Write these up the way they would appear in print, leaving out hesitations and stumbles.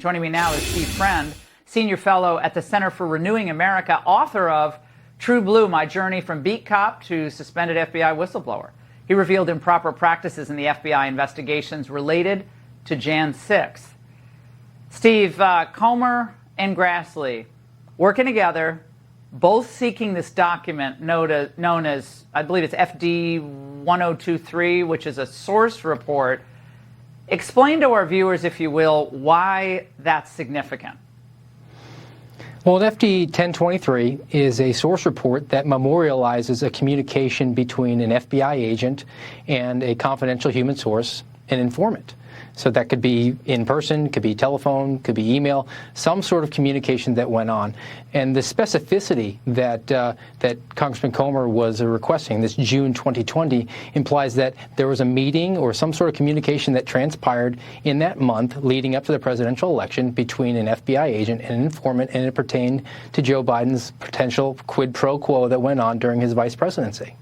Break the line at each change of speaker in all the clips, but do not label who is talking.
Joining me now is Steve Friend, Senior Fellow at the Center for Renewing America, author of True Blue, My Journey from Beat Cop to Suspended FBI Whistleblower. He revealed improper practices in the FBI investigations related to Jan 6th. Steve, Comer and Grassley working together, both seeking this document known as, I believe it's FD 1023, which is a source report. Explain to our viewers, if you will, why that's significant.
Well, FD 1023 is a source report that memorializes a communication between an FBI agent and a confidential human source, an informant. So that could be in person, could be telephone, could be email, some sort of communication that went on. And the specificity that that Congressman Comer was requesting, this June 2020, implies that there was a meeting or some sort of communication that transpired in that month leading up to the presidential election between an FBI agent and an informant, and it pertained to Joe Biden's potential quid pro quo that went on during his vice presidency.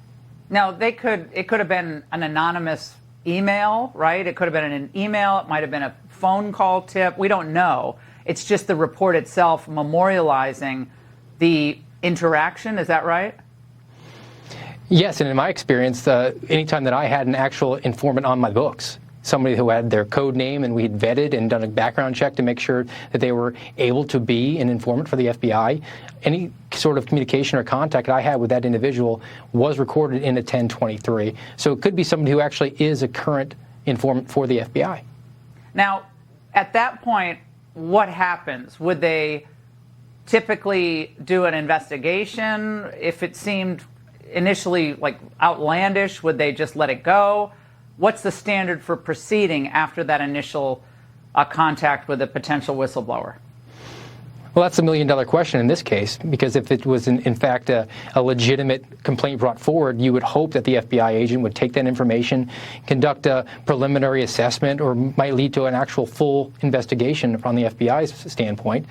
Now, it could have been an anonymous email, right? It could have been an email. It might have been a phone call tip. We don't know. It's just the report itself memorializing the interaction. Is that right?
Yes, and in my experience, anytime that I had an actual informant on my books, somebody who had their code name and we had vetted and done a background check to make sure that they were able to be an informant for the FBI, any sort of communication or contact I had with that individual was recorded in a 1023. So it could be somebody who actually is a current informant for the FBI.
Now, at that point, what happens? Would they typically do an investigation? If it seemed initially like outlandish, would they just let it go? What's the standard for proceeding after that initial contact with a potential whistleblower?
Well, that's $1 million question in this case, because if it was in fact a legitimate complaint brought forward, you would hope that the FBI agent would take that information, conduct a preliminary assessment, or might lead to an actual full investigation from the FBI's standpoint.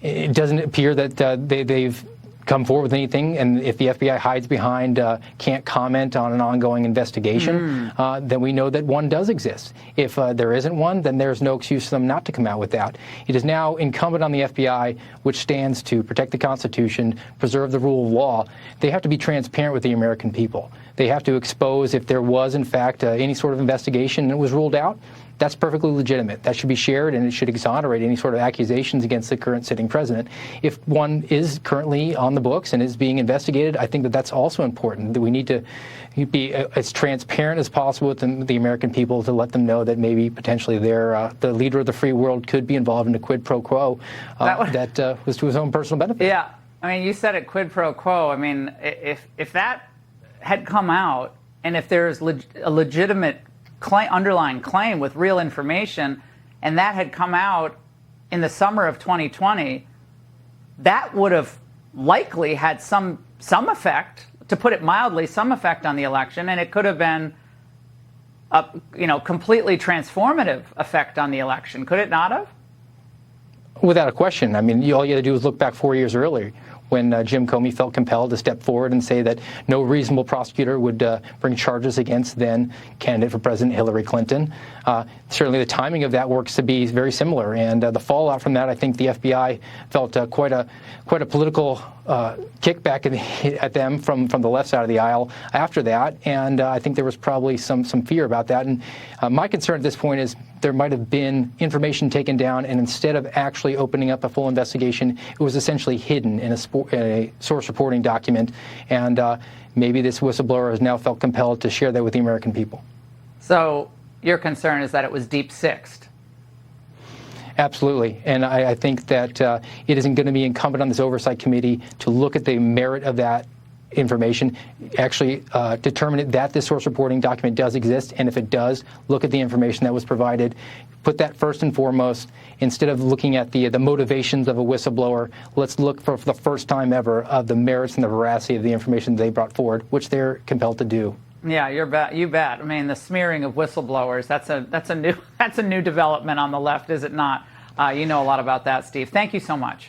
It doesn't appear that they've come forward with anything, and if the FBI hides behind can't comment on an ongoing investigation, then we know that one does exist. If there isn't one, then there's no excuse for them not to come out with that. It is now incumbent on the FBI, which stands to protect the Constitution, preserve the rule of law. They have to be transparent with the American people. They have to expose if there was, in fact, any sort of investigation and it was ruled out. That's perfectly legitimate. That should be shared, and it should exonerate any sort of accusations against the current sitting president. If one is currently on the books and is being investigated, I think that that's also important, that we need to be as transparent as possible with the American people to let them know that maybe potentially the leader of the free world could be involved in a quid pro quo that was to his own personal benefit.
Yeah. I mean, you said it, quid pro quo. I mean, if that had come out, and if there's a legitimate underlying claim with real information, and that had come out in the summer of 2020, that would have likely had some effect, to put it mildly, some effect on the election, and it could have been a completely transformative effect on the election. Could it not have?
Without a question. I mean, all you had to do was look back 4 years earlier, when Jim Comey felt compelled to step forward and say that no reasonable prosecutor would bring charges against then candidate for President Hillary Clinton. Certainly the timing of that works to be very similar, and the fallout from that, I think the FBI felt quite a political kickback at them from the left side of the aisle after that, and I think there was probably some fear about that. And my concern at this point is there might have been information taken down, and instead of actually opening up a full investigation, it was essentially hidden in a source reporting document, and maybe this whistleblower has now felt compelled to share that with the American people.
So your concern is that it was deep-sixed?
Absolutely, and I think that it isn't going to be incumbent on this oversight committee to look at the merit of that information, actually determine that this source reporting document does exist, and if it does, look at the information that was provided, put that first and foremost. Instead of looking at the motivations of a whistleblower, let's look for the first time ever of the merits and the veracity of the information they brought forward, which they're compelled to do.
Yeah, you bet. I mean, the smearing of whistleblowers, that's a new development on the left, is it not? You know a lot about that, Steve. Thank you so much.